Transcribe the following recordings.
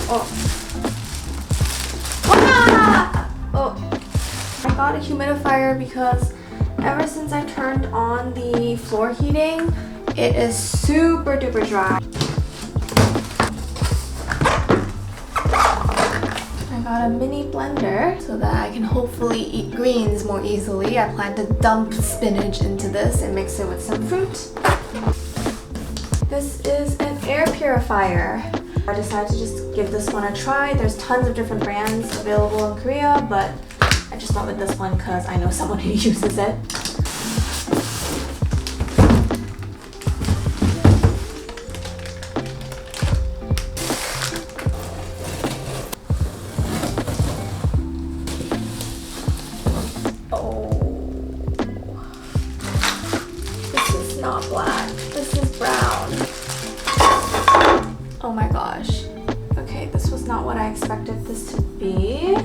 Oh. Ah! Oh. I got a humidifier because ever since I turned on the floor heating, it is super duper dry. I got a mini blender so that I can hopefully eat greens more easily. I plan to dump spinach into this and mix it with some fruit. This is an air purifier. I decided to just give this one a try. There's tons of different brands available in Korea, but I just went with this one because I know someone who uses it. Not black. This is brown. Oh my gosh. Okay, this was not what I expected this to be.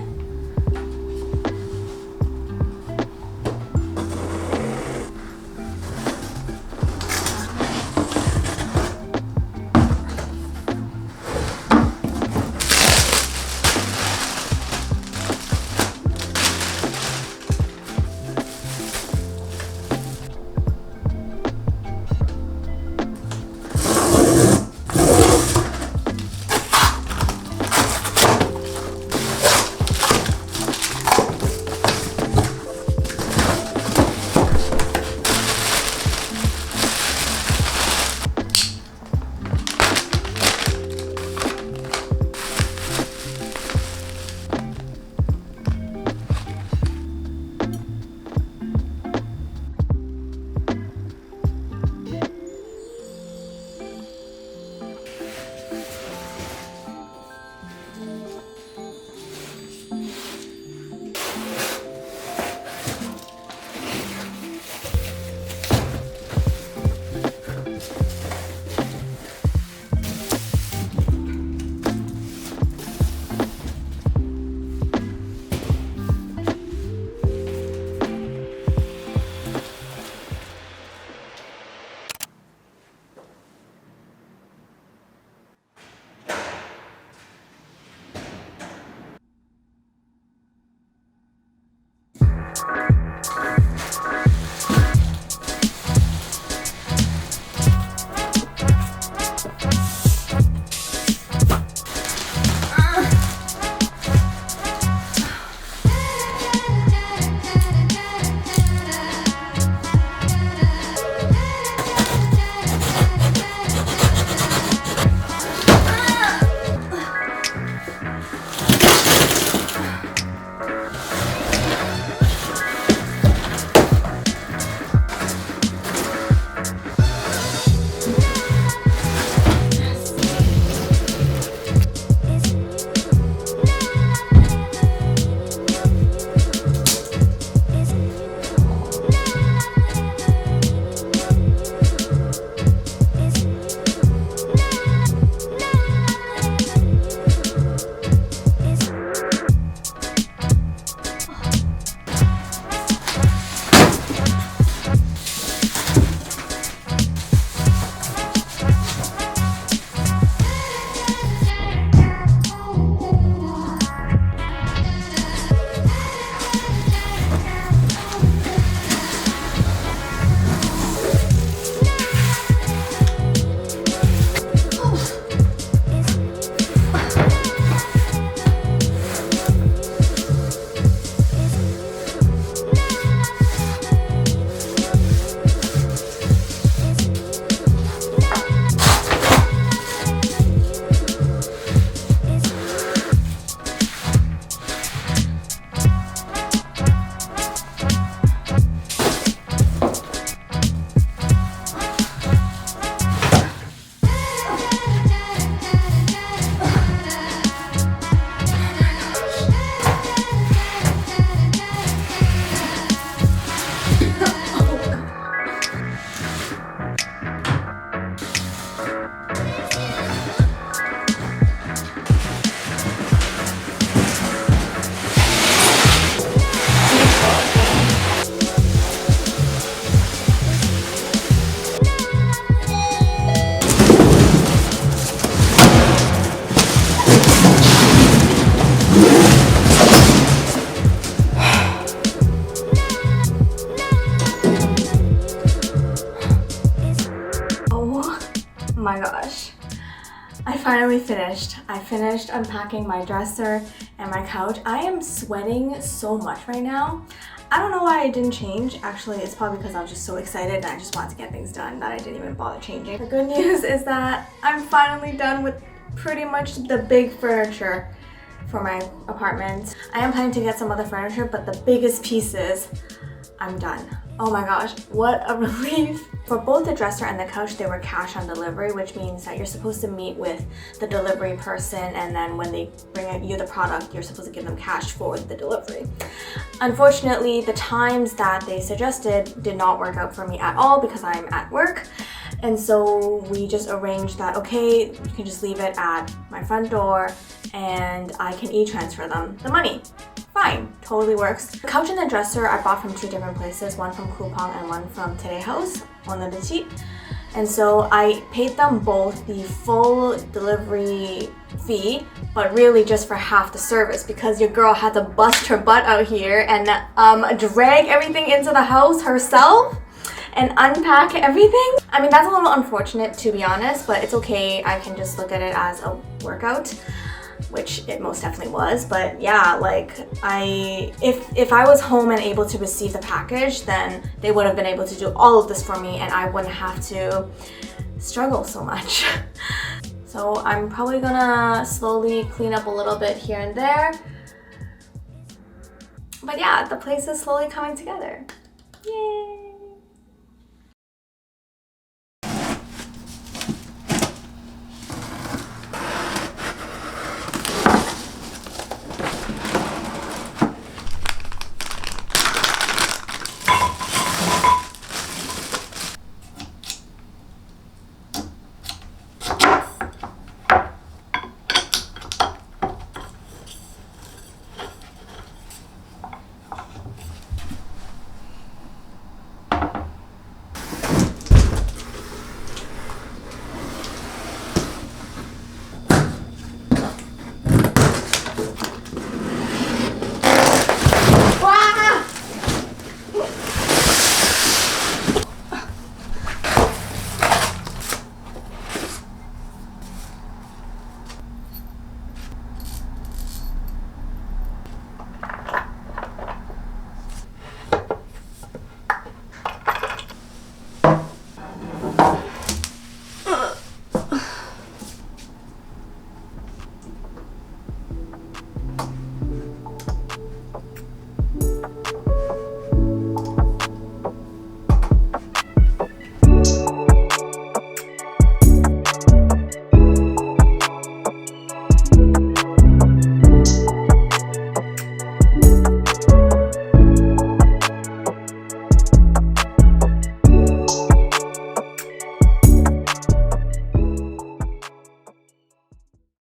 I finally finished. I finished unpacking my dresser and my couch. I am sweating so much right now. I don't know why I didn't change. Actually, it's probably because I was just so excited and I just wanted to get things done that I didn't even bother changing. The good news is that I'm finally done with pretty much the big furniture for my apartment. I am planning to get some other furniture, but the biggest pieces, I'm done. Oh my gosh, what a relief. For both the dresser and the couch, they were cash on delivery, which means that you're supposed to meet with the delivery person, and then when they bring you the product, you're supposed to give them cash for the delivery. Unfortunately, the times that they suggested did not work out for me at all because I'm at work. And so we just arranged that, okay, you can just leave it at my front door and I can e-transfer them the money. Fine, totally works. The couch and the dresser I bought from two different places, one from Coupang and one from Today House, on the cheap. And so I paid them both the full delivery fee, but really just for half the service because your girl had to bust her butt out here and drag everything into the house herself and unpack everything. I mean, that's a little unfortunate to be honest, but it's okay. I can just look at it as a workout, which it most definitely was. But yeah, like if I was home and able to receive the package, then they would have been able to do all of this for me and I wouldn't have to struggle so much. So I'm probably gonna slowly clean up a little bit here and there. But yeah, the place is slowly coming together. Yay!